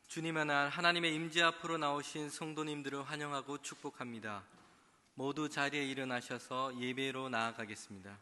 주님의 날 하나님의 임재 앞으로 나오신 성도님들을 환영하고 축복합니다. 모두 자리에 일어나셔서 예배로 나아가겠습니다.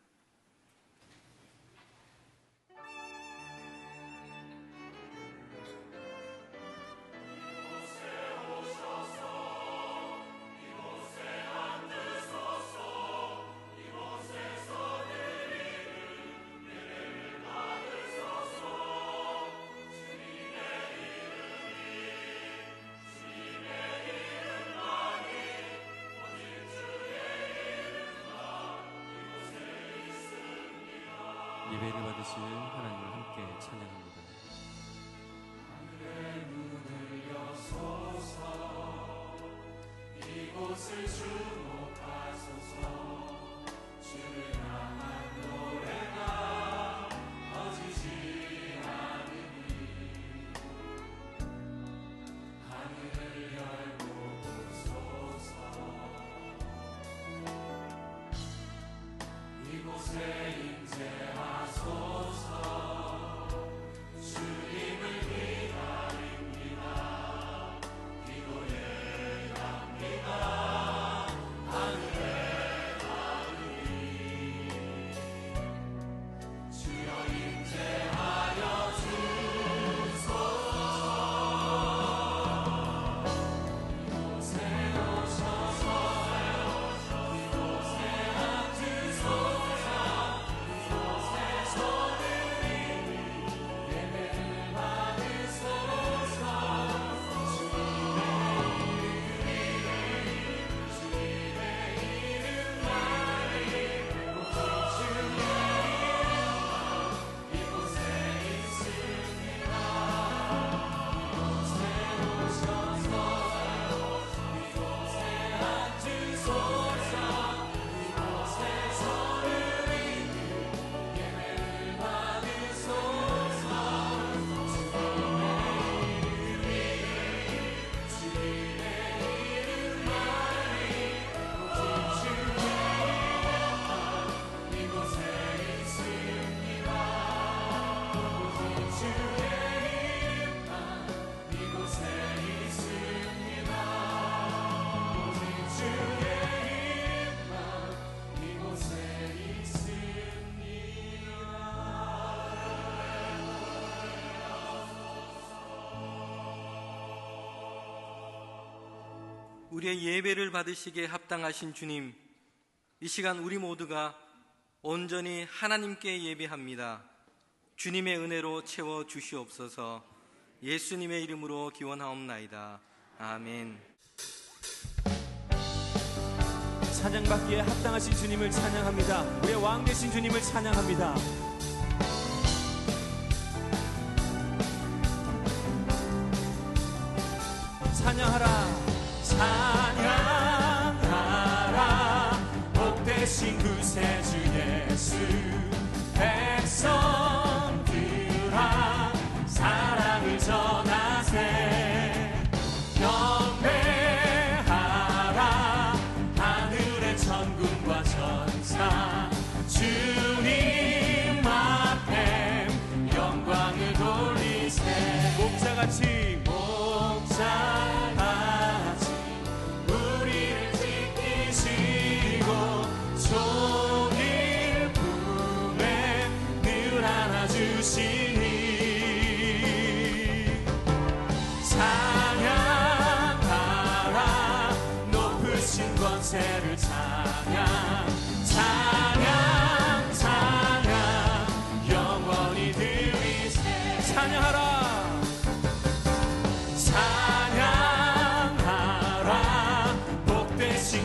예배를 받으실 하나님을 함께 찬양합니다. 하늘의 문을 여소서, 이곳을 주목하소서. 주를 향한 노래가 꺼지지 않으니 하늘을 열고 보소서. 이곳에 임재하소서. 주님을 기다립니다. 기도의 향기가 하늘에 닿으니 주여 임재하여 주소서. 이곳에 오셔서 이곳에 앉으소서. 우리의 예배를 받으시기에 합당하신 주님, 이 시간 우리 모두가 온전히 하나님께 예배합니다. 주님의 은혜로 채워 주시옵소서. 예수님의 이름으로 기원하옵나이다. 아멘. 찬양받기에 합당하신 주님을 찬양합니다. 우리의 왕 되신 주님을 찬양합니다. 찬양하라, 찬양하라, 복되신 구세주 예수. 백성들아, 사랑을 전하세. 경배하라, 하늘의 천군과 천사. 주님 앞에 영광을 돌리세. 목자같이 우리를 지키시고 종일 품에 늘 안아주시니 찬양하라, 높으신 권세를 찬양. 찬양 찬양 영원히 드리세. 찬양하라,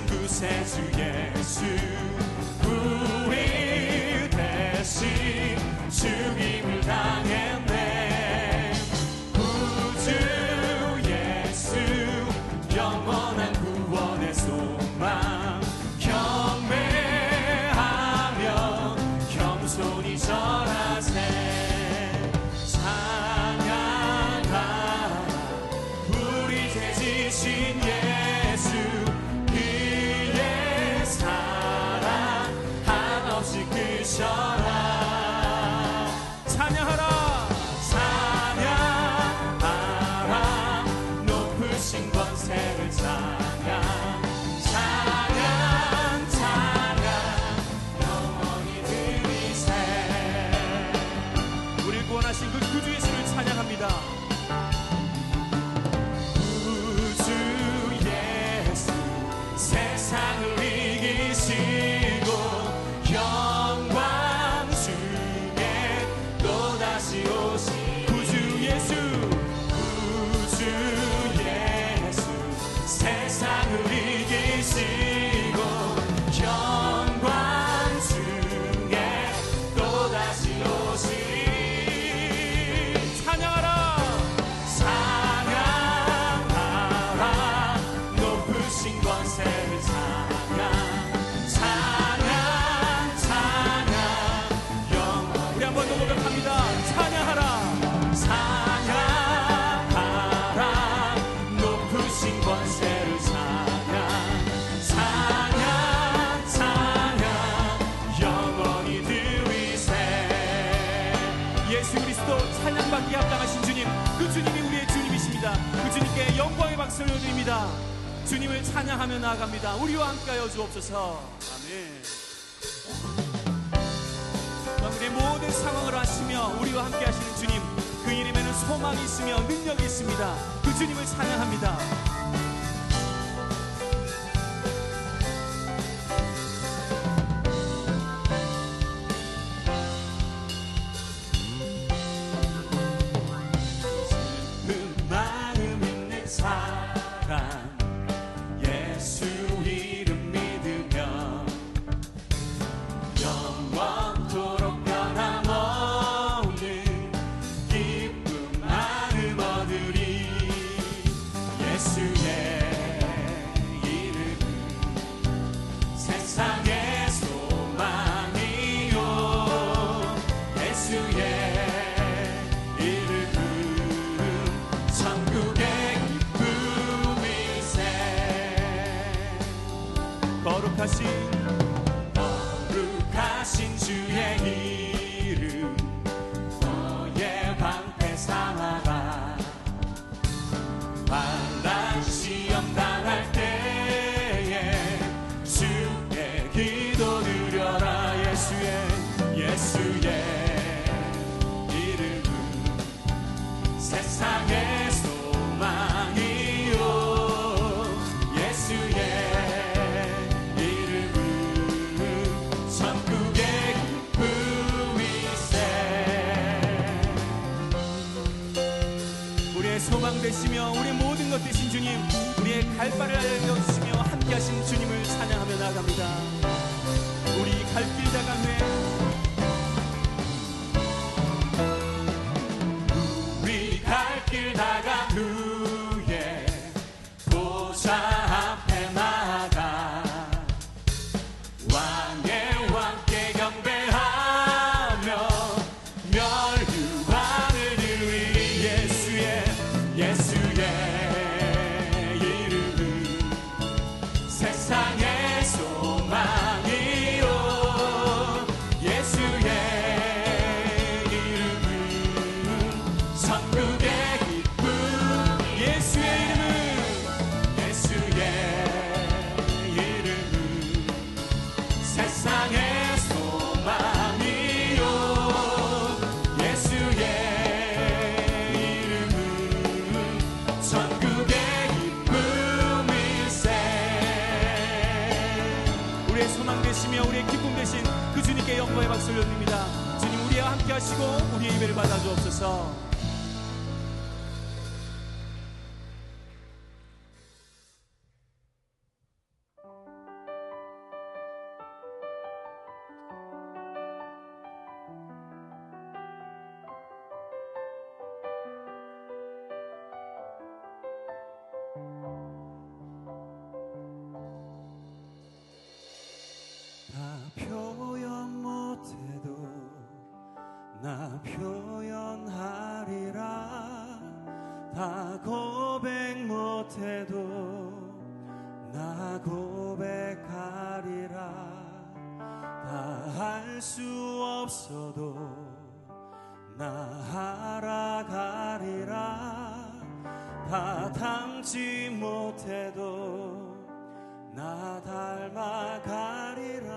구세주 예수. 우리 대신 죽임을 당했네. 구주 예수, 영원한 구원의 소망. 경배하며 겸손히 절하세. 찬양하라, 우리 죄 지신 예수. 찬양하라, 주님을 찬양하며 나아갑니다. 우리와 함께하여 주옵소서. 아멘. 우리의 모든 상황을 아시며 우리와 함께 하시는 주님, 그 이름에는 소망이 있으며 능력이 있습니다. 그 주님을 찬양합니다. 슬픈 마음 있는 사람 예수 이름 믿으며 영원토록 변함없는 기쁨 마음 얻으리. 예수의 이름은 세상의 소망이요. 예수의 이름은 천국의 기쁨일세. 거룩하신 주의 이름 너의 방패 삼아라. 환난 시험 당할 때에 주의 기도 드려라. 예수의 이름은 세상의 소망이요. 예수의 이름은 천국의 기쁨일세. 우리의 소망 되시며 우리의 모든 것 되신 주님, 우리의 갈 바를 알려주시며 함께 하신 주님을 찬양하며 나아갑니다. 우리 갈 길 다간 후에 우리 갈 길 다간 후에 보좌 앞에 나가 왕의 왕께 경배하며 멸류관을 드리. 예수의 이름은 세상의 소망이요. 예수의 이름은 천국의 기쁨. 예수의 이름은 세상의 소망이요. 예수의 이름은 천국의 기쁨일세. 우리의 소망 되시며 우리의 기쁨 되신 그 주님께 영광의 박수를 올립니다. 주님, 우리와 함께 하시고 우리의 예배를 받아 주옵소서. 나 표현 못해도 나 표현하리라. 다 고백 못해도 나 고백하리라. 다 할 수 없어도 나 알아가리라. 다 닮지 못해도 나 닮아가리라.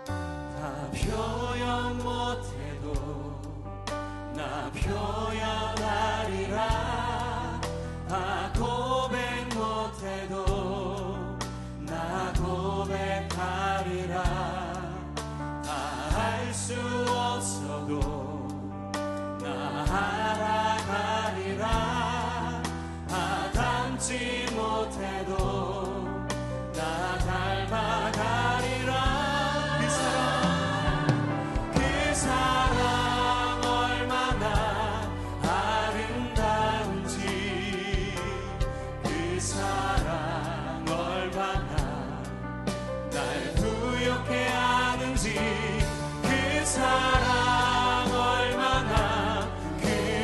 다 표현 못해도 나 표현하리라. 다 고백 못해도 나 고백하리라. 다 할 수 없어도 나 알아가리라. 다 닮지 못해도 나 닮아가리라. 그 사랑 얼마나 아름다운지. 그 사랑 얼마나 날 부욕해 하는지. 그 사랑 얼마나 그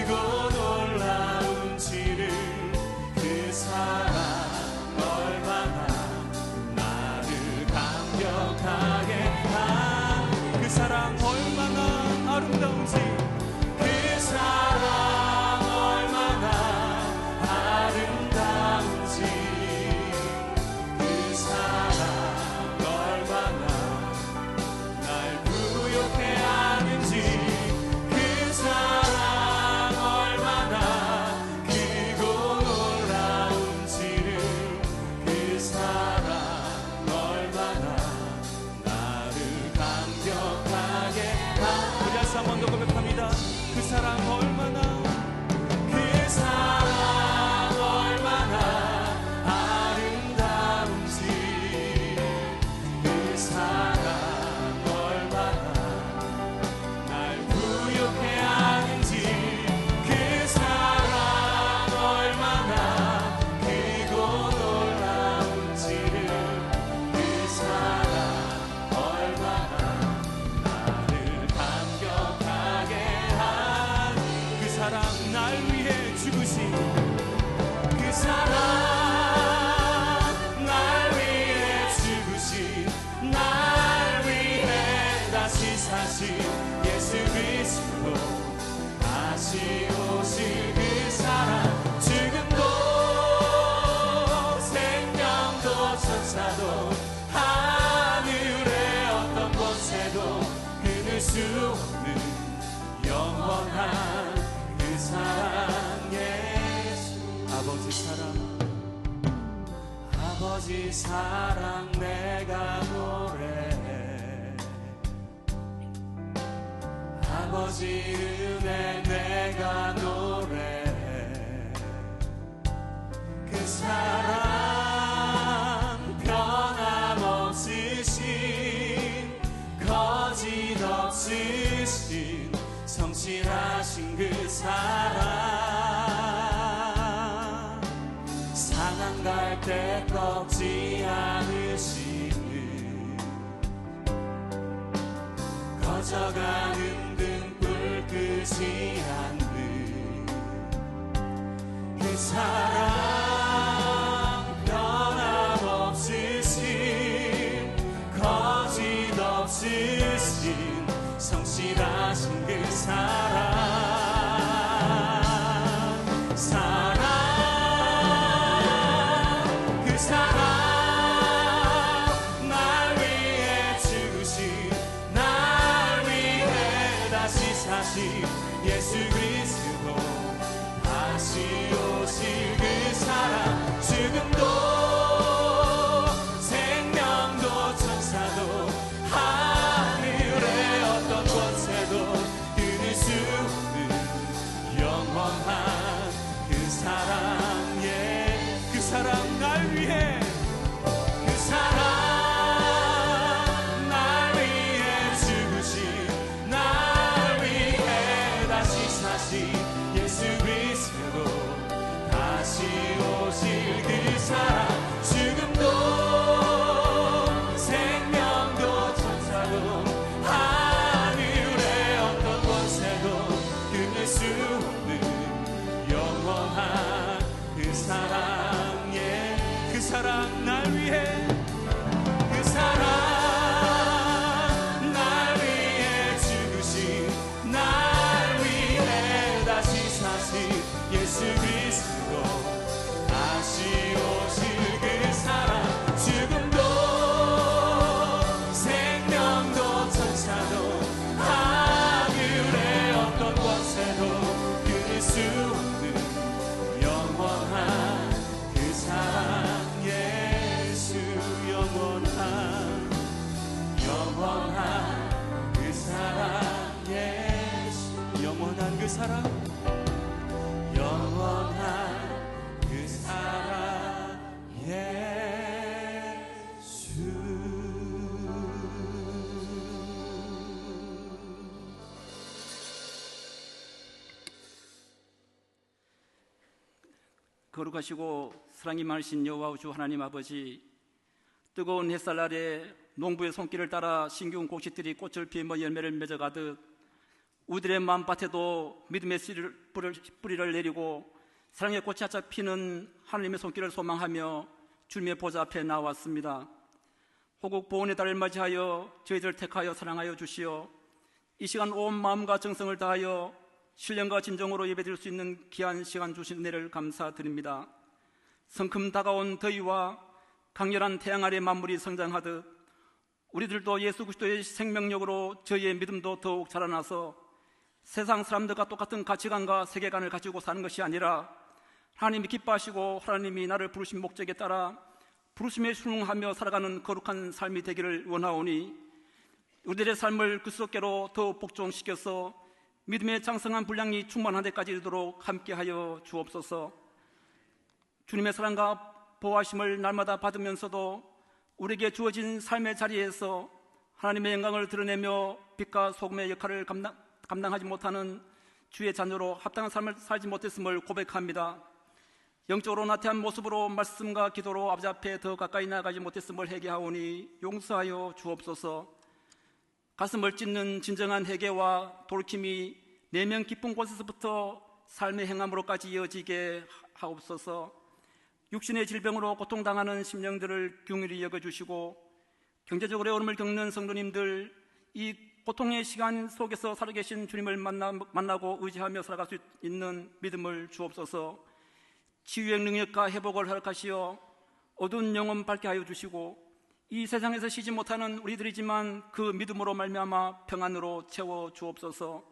사랑 날 위해 죽으신 그 사랑 날 위해 죽으신 날 위해 다시 사신 예수 그리스도 다시 오실 그 사랑 죽음도 생명도 천사도 하늘의 어떤 권세도 끊을 수 없는 영원한 그 사랑 예수 아버지 사랑 내가 노래해 아버지 은혜 내가 노래해 그 사랑 변함없으신 거짓 없으신 성실하신 그 사랑 상한 갈 때 꺾지 않으시는 꺼져가는 등불 끄지 않는 그 사랑 변함없으신 거짓 없으신 성실하신 그 사랑 그 사랑 날 위해 죽으신 날 위해 다시 사신 예수 그리스도 다시 오실 그 사랑 죽음도 생명도 천사도 하늘의 어떤 권세도 끊을 수 없는 영원한 그 사랑에 그 사랑 날 위해 그 사랑 날 위해 죽으신 날 위해 다시 사신 예수 그리스도 다시 오실 그 사랑 죽음도 생명도 천사도 하늘의 어떤 권세도 끊을 수 없는 영원한 그 사랑에 그 사랑 날 위해 그 사랑 날 위해 죽으신 날 위해 다시 사신 예수 그리스도 다시 오실 그 사랑 죽음도 생명도 천사도 하늘의 어떤 권세도 끊을 수 없는 영원한 그 사랑 예수 영원한 그 사랑 예수 영원한 그 사랑 영원한 그 사랑 예수 거룩하시고 사랑이 많으신 여호와 주 하나님 아버지, 뜨거운 햇살 아래 농부의 손길을 따라 신기운 곡식들이 꽃을 피며 열매를 맺어가듯 우리들의 마음밭에도 믿음의 뿌리를 내리고 사랑의 꽃이 활짝 피는 하나님의 손길을 소망하며 주님의 보좌 앞에 나왔습니다. 호국 보훈의 달을 맞이하여 저희들을 택하여 사랑하여 주시어 이 시간 온 마음과 정성을 다하여 신령과 진정으로 예배드릴 수 있는 귀한 시간 주신 은혜를 감사드립니다. 성큼 다가온 더위와 강렬한 태양 아래 만물이 성장하듯 우리들도 예수 그리스도의 생명력으로 저희의 믿음도 더욱 자라나서 세상 사람들과 똑같은 가치관과 세계관을 가지고 사는 것이 아니라 하나님이 기뻐하시고 하나님이 나를 부르신 목적에 따라 부르심에 순응하며 살아가는 거룩한 삶이 되기를 원하오니 우리들의 삶을 그리스도께로 더 복종시켜서 믿음의 장성한 분량이 충만한 데까지 이르도록 함께하여 주옵소서. 주님의 사랑과 보호하심을 날마다 받으면서도 우리에게 주어진 삶의 자리에서 하나님의 영광을 드러내며 빛과 소금의 역할을 감당하지 못하는 주의 자녀로 합당한 삶을 살지 못했음을 고백합니다. 영적으로 나태한 모습으로 말씀과 기도로 아버지 앞에 더 가까이 나아가지 못했음을 회개하오니 용서하여 주옵소서. 가슴을 찢는 진정한 회개와 돌이킴이 내면 깊은 곳에서부터 삶의 행함으로까지 이어지게 하옵소서. 육신의 질병으로 고통당하는 심령들을 긍휼히 여겨주시고 경제적으로 어려움을 겪는 성도님들, 이 고통의 시간 속에서 살아계신 주님을 만나고 의지하며 살아갈 수 있는 믿음을 주옵소서. 치유의 능력과 회복을 허락하시어 어두운 영혼 밝게 하여 주시고 이 세상에서 쉬지 못하는 우리들이지만 그 믿음으로 말미암아 평안으로 채워 주옵소서.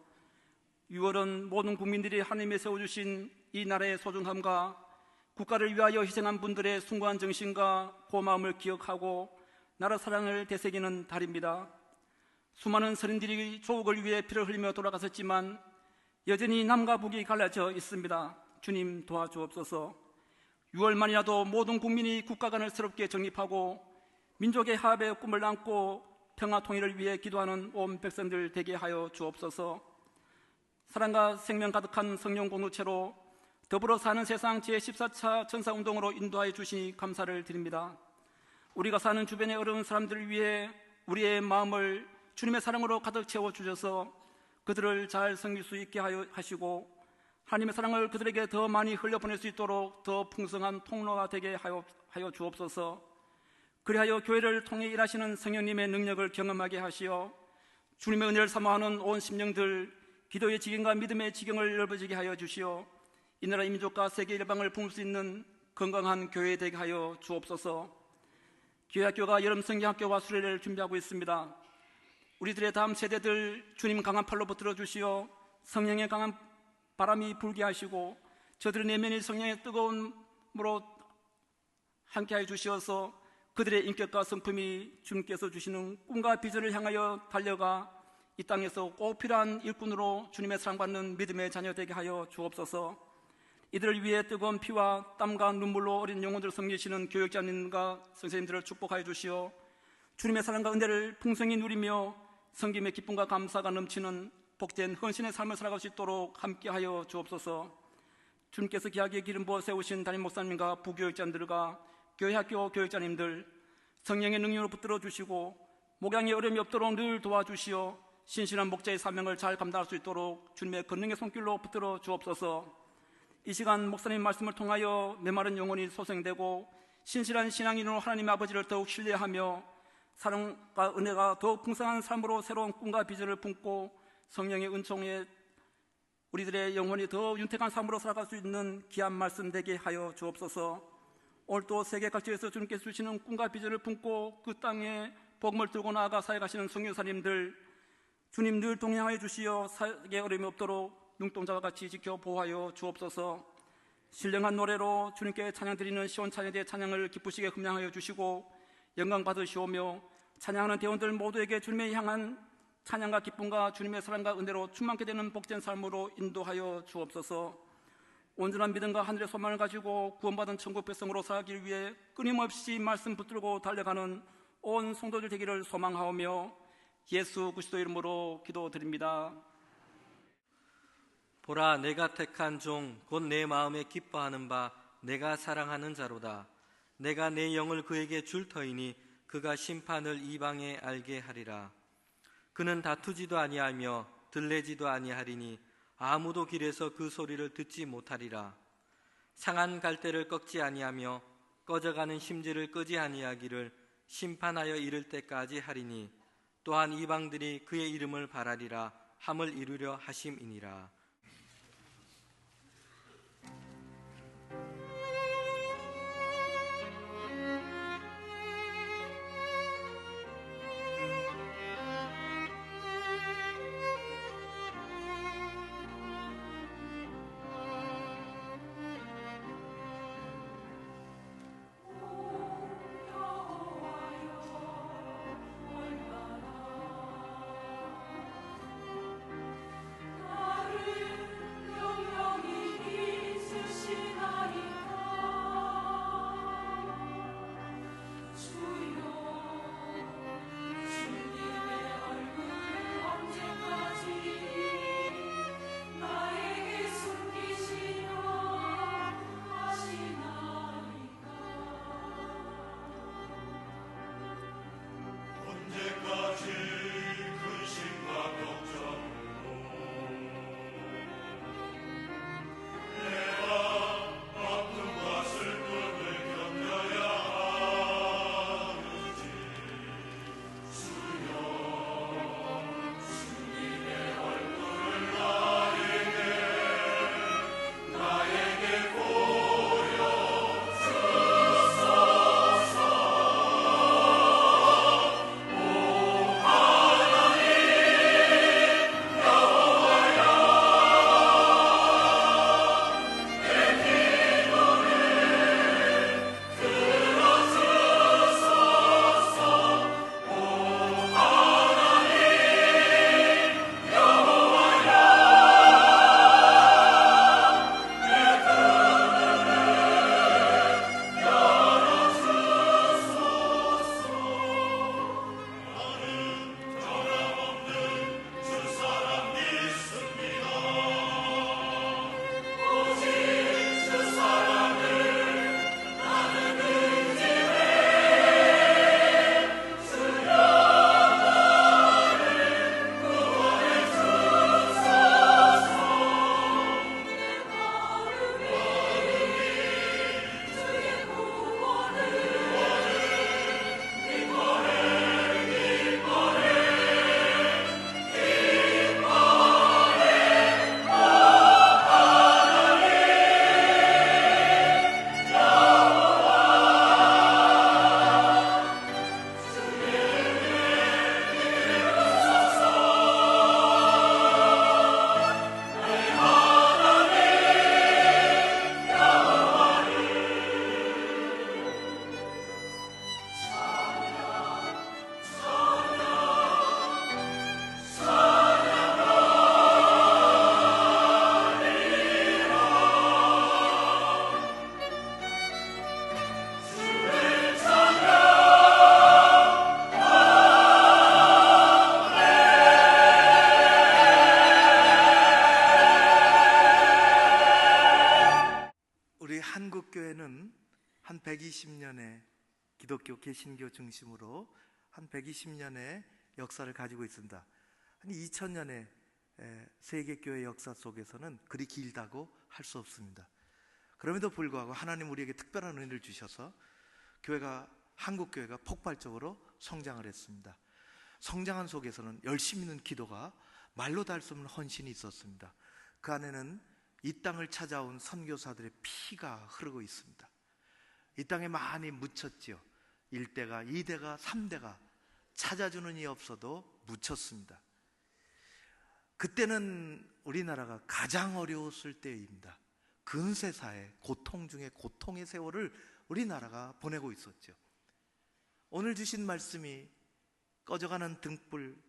6월은 모든 국민들이 하나님이 세워주신 이 나라의 소중함과 국가를 위하여 희생한 분들의 숭고한 정신과 고마움을 기억하고 나라 사랑을 되새기는 달입니다. 수많은 선인들이 조국을 위해 피를 흘리며 돌아갔었지만 여전히 남과 북이 갈라져 있습니다. 주님 도와주옵소서. 6월만이라도 모든 국민이 국가관을 새롭게 정립하고 민족의 화합의 꿈을 안고 평화 통일을 위해 기도하는 온 백성들 되게 하여 주옵소서. 사랑과 생명 가득한 성령 공동체로 더불어 사는 세상 제14차 천사운동으로 인도하여 주시니 감사를 드립니다. 우리가 사는 주변의 어려운 사람들을 위해 우리의 마음을 주님의 사랑으로 가득 채워주셔서 그들을 잘 섬길 수 있게 하시고 하나님의 사랑을 그들에게 더 많이 흘려보낼 수 있도록 더 풍성한 통로가 되게 하여 주옵소서. 그리하여 교회를 통해 일하시는 성령님의 능력을 경험하게 하시어 주님의 은혜를 사모하는 온 심령들 기도의 지경과 믿음의 지경을 넓어지게 하여 주시어 이 나라 민족과 세계 일방을 품을 수 있는 건강한 교회 되게 하여 주옵소서. 교회학교가 여름 성경학교와 수련회를 준비하고 있습니다. 우리들의 다음 세대들 주님 강한 팔로 붙들어 주시어 성령의 강한 바람이 불게 하시고 저들의 내면이 성령의 뜨거움으로 함께하여 주시어서 그들의 인격과 성품이 주님께서 주시는 꿈과 비전을 향하여 달려가 이 땅에서 꼭 필요한 일꾼으로 주님의 사랑받는 믿음의 자녀 되게 하여 주옵소서. 이들을 위해 뜨거운 피와 땀과 눈물로 어린 영혼들을 섬기시는 교육자님과 선생님들을 축복하여 주시어 주님의 사랑과 은혜를 풍성히 누리며 섬김의 기쁨과 감사가 넘치는 복된 헌신의 삶을 살아갈 수 있도록 함께하여 주옵소서. 주님께서 귀하게 기름 부어 세우신 담임 목사님과 부교육자님들과 교회학교 교육자님들 성령의 능력으로 붙들어 주시고 목양의 어려움이 없도록 늘 도와주시어 신실한 목자의 사명을 잘 감당할 수 있도록 주님의 권능의 손길로 붙들어 주옵소서. 이 시간 목사님 말씀을 통하여 메마른 영혼이 소생되고 신실한 신앙인으로 하나님 아버지를 더욱 신뢰하며 사랑과 은혜가 더욱 풍성한 삶으로 새로운 꿈과 비전을 품고 성령의 은총에 우리들의 영혼이 더 윤택한 삶으로 살아갈 수 있는 귀한 말씀 되게 하여 주옵소서. 오늘도 세계 각지에서 주님께서 주시는 꿈과 비전을 품고 그 땅에 복음을 들고 나아가 사역하시는 선교사님들 주님 늘 동행하여 주시어 사역에 어려움이 없도록 눈동자와 같이 지켜 보호하여 주옵소서. 신령한 노래로 주님께 찬양 드리는 시온 찬양대의 찬양을 기쁘시게 흠양하여 주시고 영광 받으시오며 찬양하는 대원들 모두에게 주님의 향한 찬양과 기쁨과 주님의 사랑과 은혜로 충만케 되는 복된 삶으로 인도하여 주옵소서. 온전한 믿음과 하늘의 소망을 가지고 구원받은 천국 백성으로 살기 위해 끊임없이 말씀 붙들고 달려가는 온 성도들 되기를 소망하오며 예수 그리스도 이름으로 기도드립니다. 보라, 내가 택한 종 곧 내 마음에 기뻐하는 바 내가 사랑하는 자로다. 내가 내 영을 그에게 줄 터이니 그가 심판을 이방에 알게 하리라. 그는 다투지도 아니하며 들레지도 아니하리니 아무도 길에서 그 소리를 듣지 못하리라. 상한 갈대를 꺾지 아니하며 꺼져가는 심지를 끄지 아니하기를 심판하여 이를 때까지 하리니 또한 이방들이 그의 이름을 바라리라 함을 이루려 하심이니라. 나를 한국교회는 한 120년의 기독교 개신교 중심으로 한 120년의 역사를 가지고 있습니다. 한 2000년의 세계교회 역사 속에서는 그리 길다고 할 수 없습니다. 그럼에도 불구하고 하나님 우리에게 특별한 은혜를 주셔서 한국교회가 폭발적으로 성장을 했습니다. 성장한 속에서는 열심히 있는 기도가 말로 다 할 수 없는 헌신이 있었습니다. 그 안에는 이 땅을 찾아온 선교사들의 피가 흐르고 있습니다. 이 땅에 많이 묻혔지요. 1대가, 2대가, 3대가 찾아주는 이 없어도 묻혔습니다. 그때는 우리나라가 가장 어려웠을 때입니다. 근세사의 고통 중에 고통의 세월을 우리나라가 보내고 있었죠. 오늘 주신 말씀이 꺼져가는 등불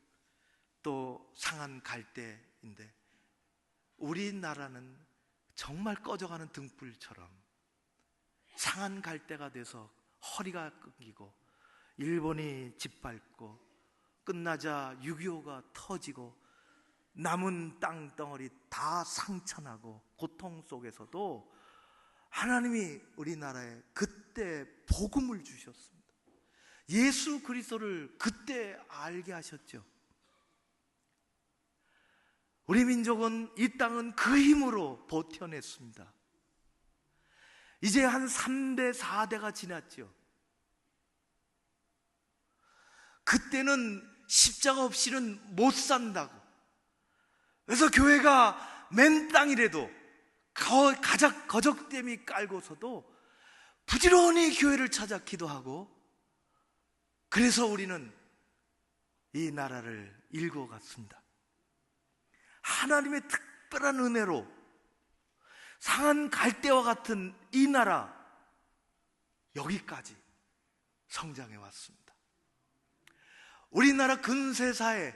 또 상한 갈대인데, 우리나라는 정말 꺼져가는 등불처럼 상한 갈대가 돼서 허리가 끊기고, 일본이 짓밟고 끝나자 6.25가 터지고 남은 땅덩어리 다 상처나고 고통 속에서도 하나님이 우리나라에 그때 복음을 주셨습니다. 예수 그리스도를 그때 알게 하셨죠. 우리 민족은, 이 땅은 그 힘으로 버텨냈습니다. 이제 한 3대, 4대가 지났죠. 그때는 십자가 없이는 못 산다고. 그래서 교회가 맨 땅이라도 거적댐이 깔고서도 부지런히 교회를 찾아 기도하고, 그래서 우리는 이 나라를 일궈갔습니다. 하나님의 특별한 은혜로 상한 갈대와 같은 이 나라, 여기까지 성장해 왔습니다. 우리나라 근세사에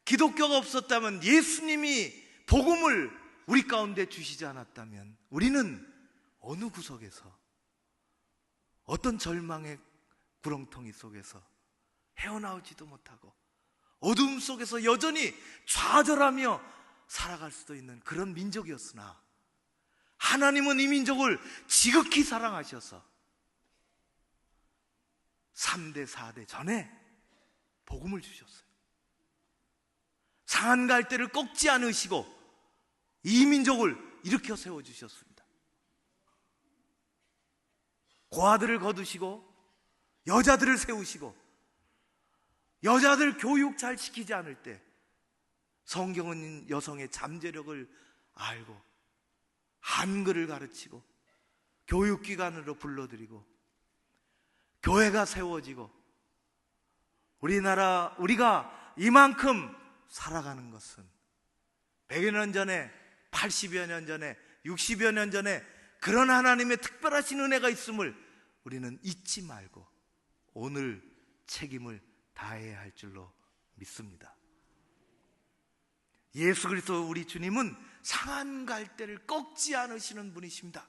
기독교가 없었다면, 예수님이 복음을 우리 가운데 주시지 않았다면, 우리는 어느 구석에서, 어떤 절망의 구렁텅이 속에서 헤어나오지도 못하고 어둠 속에서 여전히 좌절하며 살아갈 수도 있는 그런 민족이었으나, 하나님은 이 민족을 지극히 사랑하셔서 3대, 4대 전에 복음을 주셨어요. 상한 갈대를 꺾지 않으시고 이 민족을 일으켜 세워주셨습니다. 고아들을 거두시고 여자들을 세우시고, 여자들 교육 잘 시키지 않을 때 성경은 여성의 잠재력을 알고 한글을 가르치고 교육기관으로 불러들이고 교회가 세워지고, 우리가 이만큼 살아가는 것은 100여 년 전에, 80여 년 전에, 60여 년 전에 그런 하나님의 특별하신 은혜가 있음을 우리는 잊지 말고 오늘 책임을 다해야 할 줄로 믿습니다. 예수 그리스도 우리 주님은 상한 갈대를 꺾지 않으시는 분이십니다.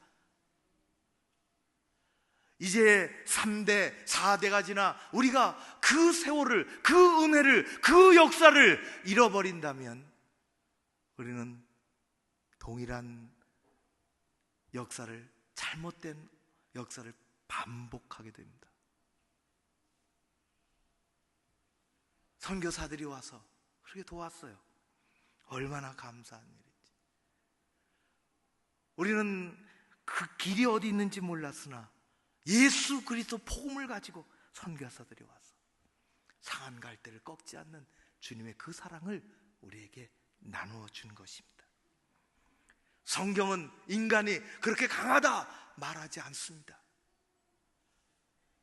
이제 3대, 4대가 지나 우리가 그 세월을, 그 은혜를, 그 역사를 잃어버린다면 우리는 동일한 역사를, 잘못된 역사를 반복하게 됩니다. 선교사들이 와서 그렇게 도왔어요. 얼마나 감사한 일인지. 우리는 그 길이 어디 있는지 몰랐으나 예수 그리스도 복음을 가지고 선교사들이 와서 상한 갈대를 꺾지 않는 주님의 그 사랑을 우리에게 나누어 준 것입니다. 성경은 인간이 그렇게 강하다 말하지 않습니다.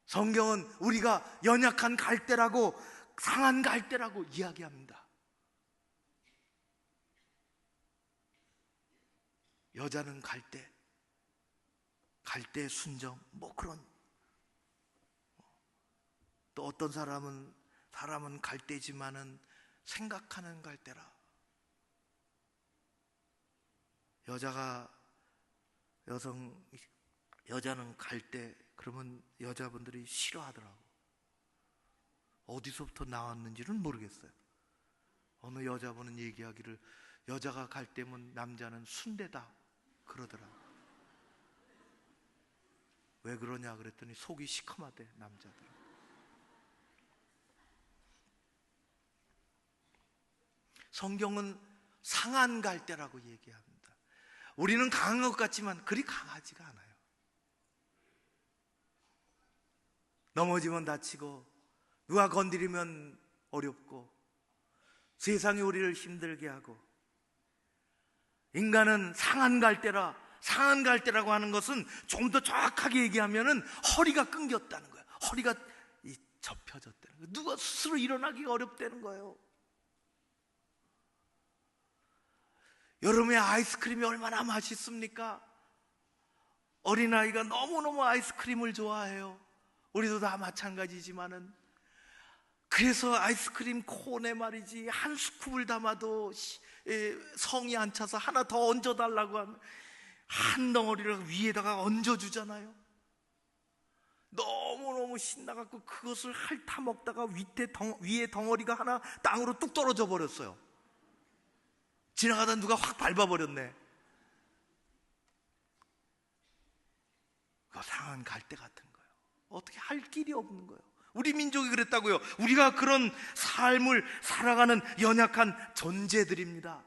성경은 우리가 연약한 갈대라고, 상한 갈대라고 이야기합니다. 여자는 갈대 순정, 그런. 또 어떤 사람은 갈대지만은 생각하는 갈대라. 여자는 갈대, 그러면 여자분들이 싫어하더라고. 어디서부터 나왔는지는 모르겠어요. 어느 여자분은 얘기하기를 여자가 갈대면 남자는 순대다 그러더라고. 왜 그러냐 그랬더니 속이 시커멓대, 남자들. 성경은 상한 갈대라고 얘기합니다. 우리는 강한 것 같지만 그리 강하지가 않아요. 넘어지면 다치고 누가 건드리면 어렵고 세상이 우리를 힘들게 하고, 인간은 상한 갈대라고 하는 것은 좀 더 정확하게 얘기하면은 허리가 끊겼다는 거예요. 허리가 접혀졌다는 거예요. 누가 스스로 일어나기가 어렵다는 거예요. 여름에 아이스크림이 얼마나 맛있습니까? 어린아이가 너무너무 아이스크림을 좋아해요. 우리도 다 마찬가지지만은, 그래서 아이스크림 콘에 말이지 한 스쿱을 담아도 성이 안 차서 하나 더 얹어달라고 하면 한 덩어리를 위에다가 얹어주잖아요. 너무너무 신나갖고 그것을 핥아 먹다가 위에 덩어리가 하나 땅으로 뚝 떨어져 버렸어요. 지나가다 누가 확 밟아버렸네. 그거 상한 갈대 같은 거예요. 어떻게 할 길이 없는 거예요. 우리 민족이 그랬다고요. 우리가 그런 삶을 살아가는 연약한 존재들입니다.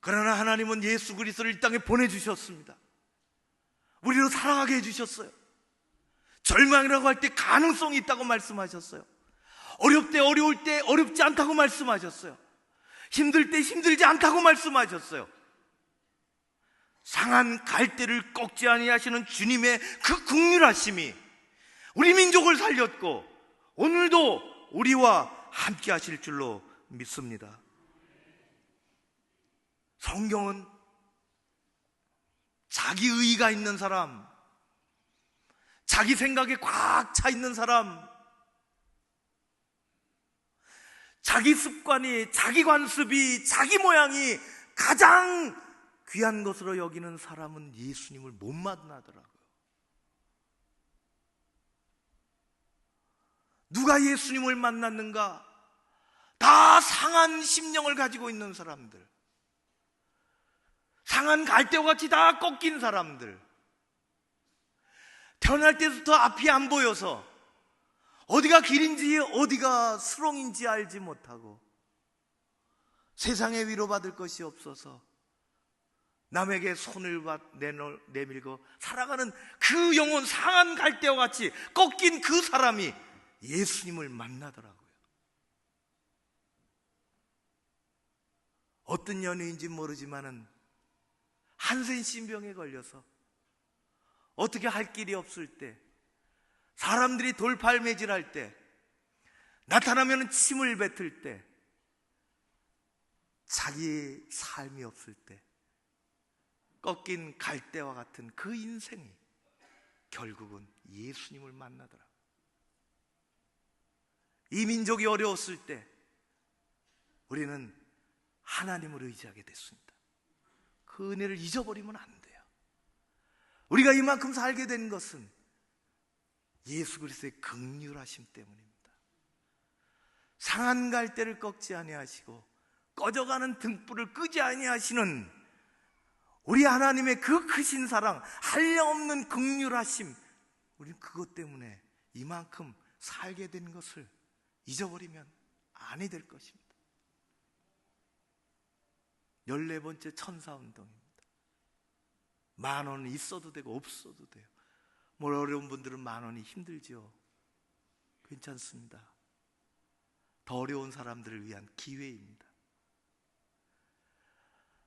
그러나 하나님은 예수 그리스도를 이 땅에 보내주셨습니다. 우리로 살아가게 해주셨어요. 절망이라고 할 때 가능성이 있다고 말씀하셨어요. 어려울 때 어렵지 않다고 말씀하셨어요. 힘들 때 힘들지 않다고 말씀하셨어요. 상한 갈대를 꺾지 아니하시는 주님의 그 긍휼하심이 우리 민족을 살렸고 오늘도 우리와 함께 하실 줄로 믿습니다. 성경은 자기 의의가 있는 사람, 자기 생각에 꽉 차 있는 사람, 자기 습관이, 자기 관습이, 자기 모양이 가장 귀한 것으로 여기는 사람은 예수님을 못 만나더라고요. 누가 예수님을 만났는가? 다 상한 심령을 가지고 있는 사람들, 상한 갈대와 같이 다 꺾인 사람들, 태어날 때부터 앞이 안 보여서 어디가 길인지 어디가 수렁인지 알지 못하고 세상에 위로받을 것이 없어서 남에게 손을 내밀고 살아가는 그 영혼, 상한 갈대와 같이 꺾인 그 사람이 예수님을 만나더라고요. 어떤 연유인지 모르지만은 한센신병에 걸려서 어떻게 할 길이 없을 때, 사람들이 돌팔매질할 때, 나타나면 침을 뱉을 때, 자기의 삶이 없을 때 꺾인 갈대와 같은 그 인생이 결국은 예수님을 만나더라. 이 민족이 어려웠을 때 우리는 하나님을 의지하게 됐습니다. 그 은혜를 잊어버리면 안 돼요. 우리가 이만큼 살게 된 것은 예수 그리스도의 긍휼하심 때문입니다. 상한 갈대를 꺾지 아니하시고 꺼져가는 등불을 끄지 아니하시는 우리 하나님의 그 크신 사랑, 한량없는 긍휼하심, 우리는 그것 때문에 이만큼 살게 된 것을 잊어버리면 아니 될 것입니다. 14번째 천사운동입니다. 10,000원은 있어도 되고 없어도 돼요. 뭘 어려운 분들은 10,000원이 힘들죠. 괜찮습니다. 더 어려운 사람들을 위한 기회입니다.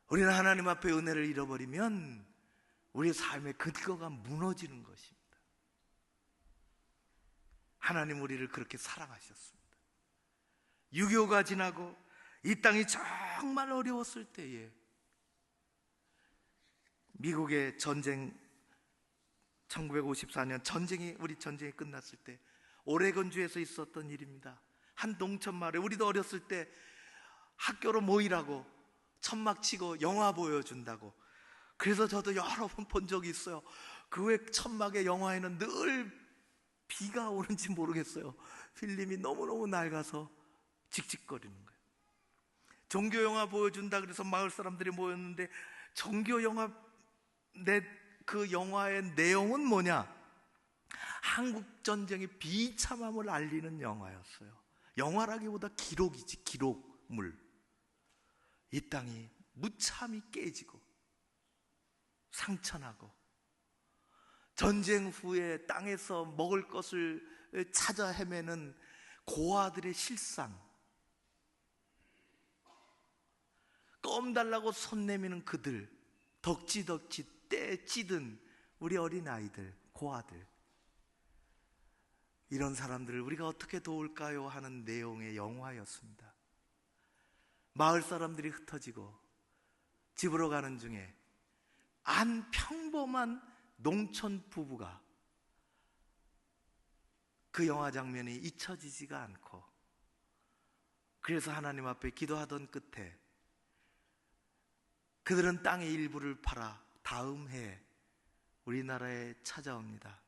우리는 하나님 앞에 은혜를 잃어버리면 우리의 삶의 근거가 무너지는 것입니다. 하나님 우리를 그렇게 사랑하셨습니다. 6.25가 지나고 이 땅이 정말 어려웠을 때에 미국의 전쟁, 1954년 우리 전쟁이 끝났을 때 오레곤주에서 있었던 일입니다. 한 농촌 마을에, 우리도 어렸을 때 학교로 모이라고 천막 치고 영화 보여준다고, 그래서 저도 여러 번 본 적이 있어요. 그 외 천막의 영화에는 늘 비가 오는지 모르겠어요. 필름이 너무너무 낡아서 직직거리는 거예요. 종교 영화 보여준다 그래서 마을 사람들이 모였는데 종교 영화 내 그 영화의 내용은 뭐냐? 한국 전쟁의 비참함을 알리는 영화였어요. 영화라기보다 기록이지, 기록물. 이 땅이 무참히 깨지고 상처나고 전쟁 후에 땅에서 먹을 것을 찾아 헤매는 고아들의 실상, 껌 달라고 손 내미는 그들, 덕지덕지 때 찌든 우리 어린아이들, 고아들, 이런 사람들을 우리가 어떻게 도울까요? 하는 내용의 영화였습니다. 마을 사람들이 흩어지고 집으로 가는 중에 한 평범한 농촌 부부가, 그 영화 장면이 잊혀지지가 않고, 그래서 하나님 앞에 기도하던 끝에 그들은 땅의 일부를 팔아 다음 해에 우리나라에 찾아옵니다.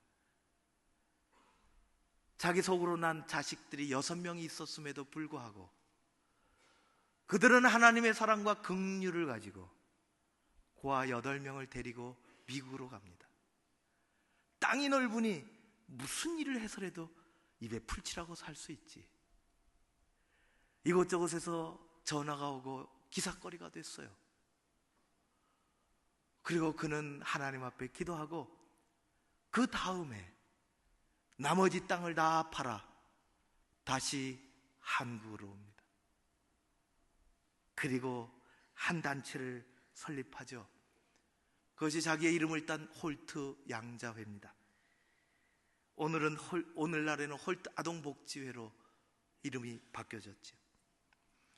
자기 속으로 난 자식들이 6명이 있었음에도 불구하고 그들은 하나님의 사랑과 긍휼을 가지고 고아 8명을 데리고 미국으로 갑니다. 땅이 넓으니 무슨 일을 해서라도 입에 풀칠하고 살 수 있지. 이곳저곳에서 전화가 오고 기사거리가 됐어요. 그리고 그는 하나님 앞에 기도하고 그 다음에 나머지 땅을 다 팔아 다시 한국으로 옵니다. 그리고 한 단체를 설립하죠. 그것이 자기의 이름을 딴 홀트 양자회입니다. 오늘날에는 홀트 아동복지회로 이름이 바뀌어졌죠.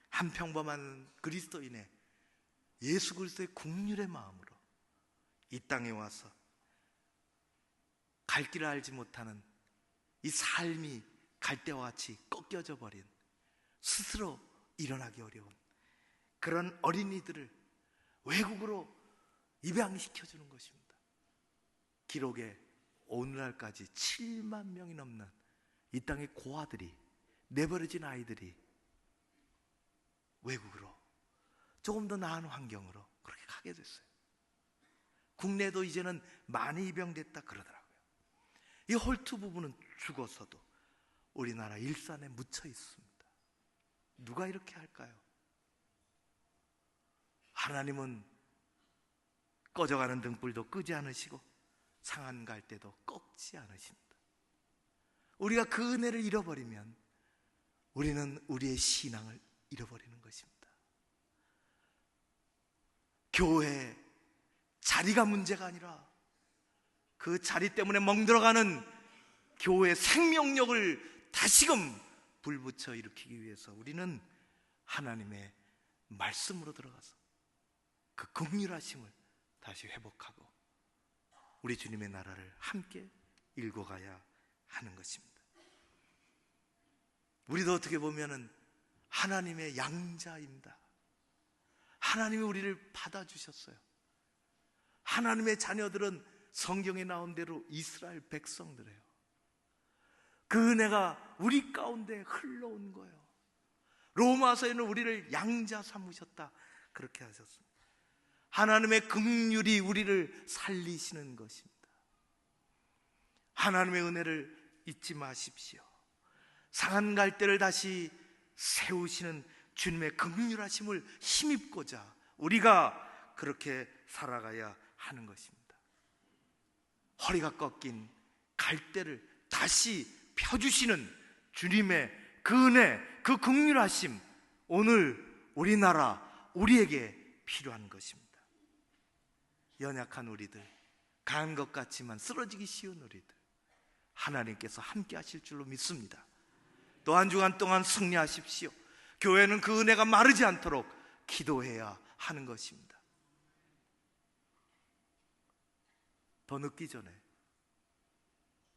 한 평범한 그리스도인의 예수 그리스도의 긍휼의 마음으로 이 땅에 와서 갈 길을 알지 못하는 이 삶이 갈대와 같이 꺾여져 버린, 스스로 일어나기 어려운 그런 어린이들을 외국으로 입양시켜주는 것입니다. 기록에 오늘날까지 7만 명이 넘는 이 땅의 고아들이, 내버려진 아이들이 외국으로 조금 더 나은 환경으로 그렇게 가게 됐어요. 국내도 이제는 많이 입양됐다 그러더라고요. 이 홀트 부부는 죽어서도 우리나라 일산에 묻혀 있습니다. 누가 이렇게 할까요? 하나님은 꺼져가는 등불도 끄지 않으시고 상한 갈대도 꺾지 않으십니다. 우리가 그 은혜를 잃어버리면 우리는 우리의 신앙을 잃어버리는 것입니다. 교회 자리가 문제가 아니라 그 자리 때문에 멍들어가는 교회의 생명력을 다시금 불붙여 일으키기 위해서 우리는 하나님의 말씀으로 들어가서 그 긍휼하심을 다시 회복하고 우리 주님의 나라를 함께 일궈가야 하는 것입니다. 우리도 어떻게 보면은 하나님의 양자입니다. 하나님이 우리를 받아주셨어요. 하나님의 자녀들은 성경에 나온 대로 이스라엘 백성들이에요. 그 은혜가 우리 가운데 흘러온 거예요. 로마서에는 우리를 양자 삼으셨다 그렇게 하셨습니다. 하나님의 긍휼이 우리를 살리시는 것입니다. 하나님의 은혜를 잊지 마십시오. 상한 갈대를 다시 세우시는 주님의 긍휼하심을 힘입고자 우리가 그렇게 살아가야 하는 것입니다. 허리가 꺾인 갈대를 다시 펴주시는 주님의 그 은혜, 그 긍휼하심, 오늘 우리나라, 우리에게 필요한 것입니다. 연약한 우리들, 강한 것 같지만 쓰러지기 쉬운 우리들, 하나님께서 함께 하실 줄로 믿습니다. 또 한 주간 동안 승리하십시오. 교회는 그 은혜가 마르지 않도록 기도해야 하는 것입니다. 더 늦기 전에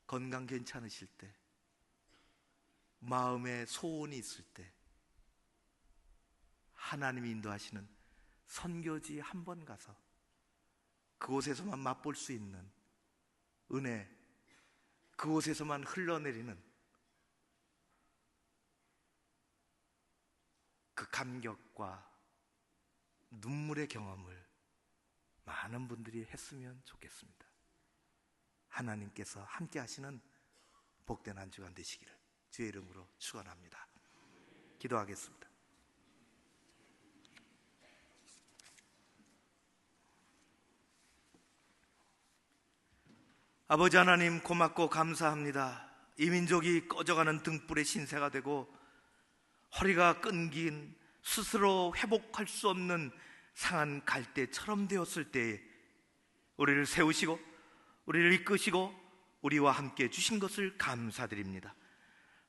건강 괜찮으실 때, 마음에 소원이 있을 때 하나님이 인도하시는 선교지 한 번 가서 그곳에서만 맛볼 수 있는 은혜, 그곳에서만 흘러내리는 그 감격과 눈물의 경험을 많은 분들이 했으면 좋겠습니다. 하나님께서 함께 하시는 복된 한 주간 되시기를 주의 이름으로 축원합니다. 기도하겠습니다. 아버지 하나님, 고맙고 감사합니다. 이 민족이 꺼져가는 등불의 신세가 되고 허리가 끊긴 스스로 회복할 수 없는 상한 갈대처럼 되었을 때에 우리를 세우시고 우리를 이끄시고 우리와 함께 주신 것을 감사드립니다.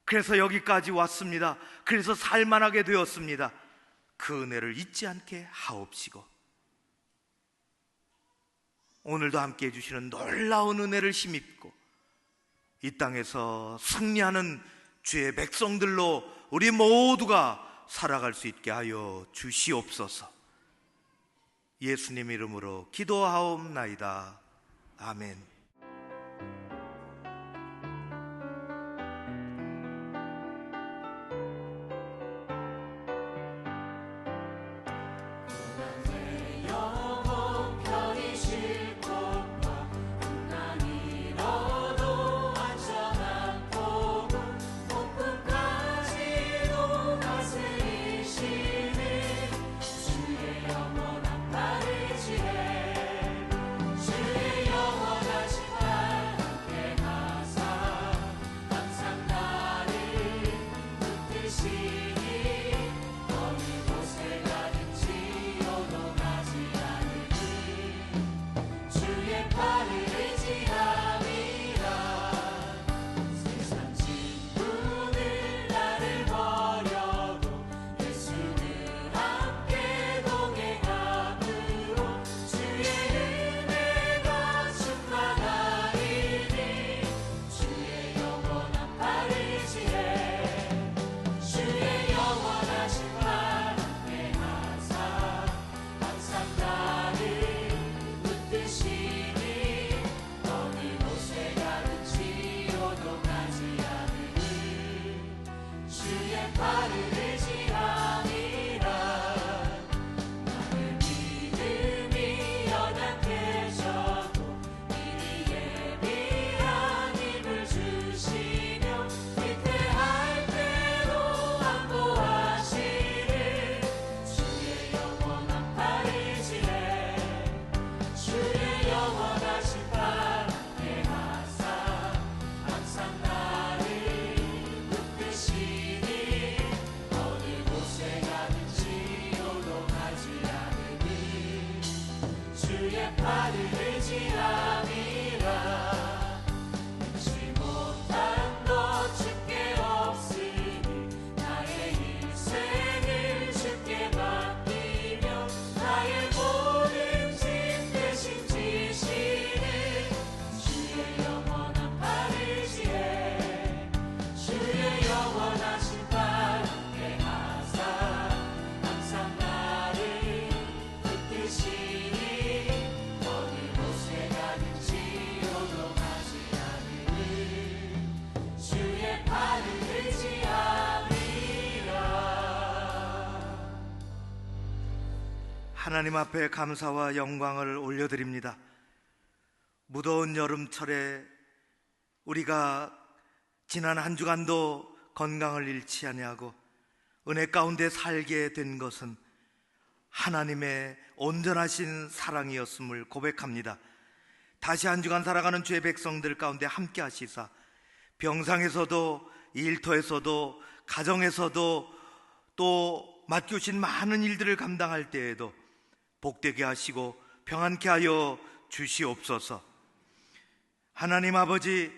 그래서 여기까지 왔습니다. 그래서 살만하게 되었습니다. 그 은혜를 잊지 않게 하옵시고 오늘도 함께 해주시는 놀라운 은혜를 힘입고 이 땅에서 승리하는 주의 백성들로 우리 모두가 살아갈 수 있게 하여 주시옵소서. 예수님 이름으로 기도하옵나이다. 아멘. 하나님 앞에 감사와 영광을 올려드립니다. 무더운 여름철에 우리가 지난 한 주간도 건강을 잃지 아니하고 은혜 가운데 살게 된 것은 하나님의 온전하신 사랑이었음을 고백합니다. 다시 한 주간 살아가는 주의 백성들 가운데 함께 하시사 병상에서도 일터에서도 가정에서도 또 맡겨주신 많은 일들을 감당할 때에도 복되게 하시고 평안케 하여 주시옵소서. 하나님 아버지,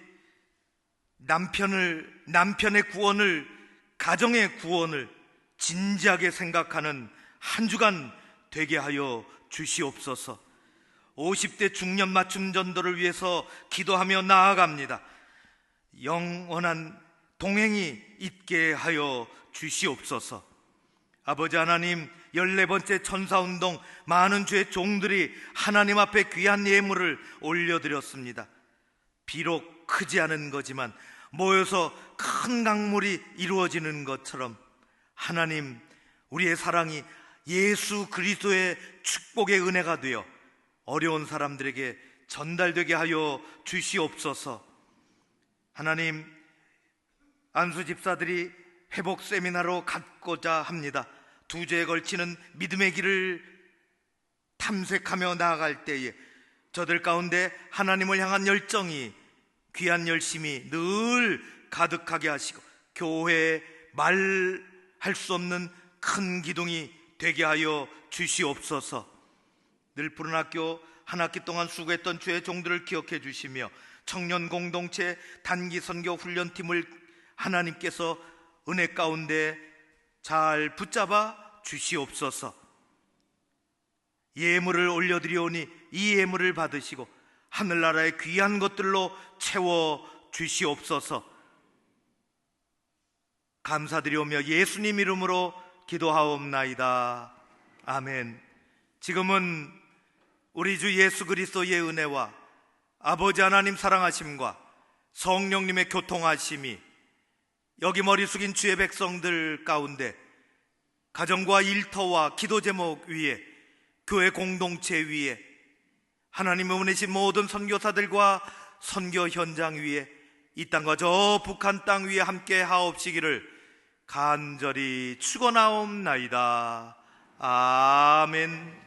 남편의 구원을, 가정의 구원을 진지하게 생각하는 한 주간 되게 하여 주시옵소서. 50대 중년 맞춤 전도를 위해서 기도하며 나아갑니다. 영원한 동행이 있게 하여 주시옵소서. 아버지 하나님, 14번째 천사운동 많은 주의 종들이 하나님 앞에 귀한 예물을 올려드렸습니다. 비록 크지 않은 거지만 모여서 큰 강물이 이루어지는 것처럼 하나님, 우리의 사랑이 예수 그리스도의 축복의 은혜가 되어 어려운 사람들에게 전달되게 하여 주시옵소서. 하나님, 안수 집사들이 회복 세미나로 갖고자 합니다. 2주에 걸치는 믿음의 길을 탐색하며 나아갈 때에 저들 가운데 하나님을 향한 열정이, 귀한 열심이 늘 가득하게 하시고 교회에 말할 수 없는 큰 기둥이 되게 하여 주시옵소서. 늘 푸른 학교 한 학기 동안 수고했던 주의 종들을 기억해 주시며 청년 공동체 단기 선교 훈련팀을 하나님께서 은혜 가운데 잘 붙잡아 주시옵소서. 예물을 올려드리오니 이 예물을 받으시고 하늘나라의 귀한 것들로 채워 주시옵소서. 감사드리오며 예수님 이름으로 기도하옵나이다. 아멘. 지금은 우리 주 예수 그리스도의 은혜와 아버지 하나님 사랑하심과 성령님의 교통하심이 여기 머리 숙인 주의 백성들 가운데 가정과 일터와 기도 제목 위에 교회 공동체 위에 하나님의 보내신 모든 선교사들과 선교 현장 위에 이 땅과 저 북한 땅 위에 함께 하옵시기를 간절히 축원하옵나이다. 아멘.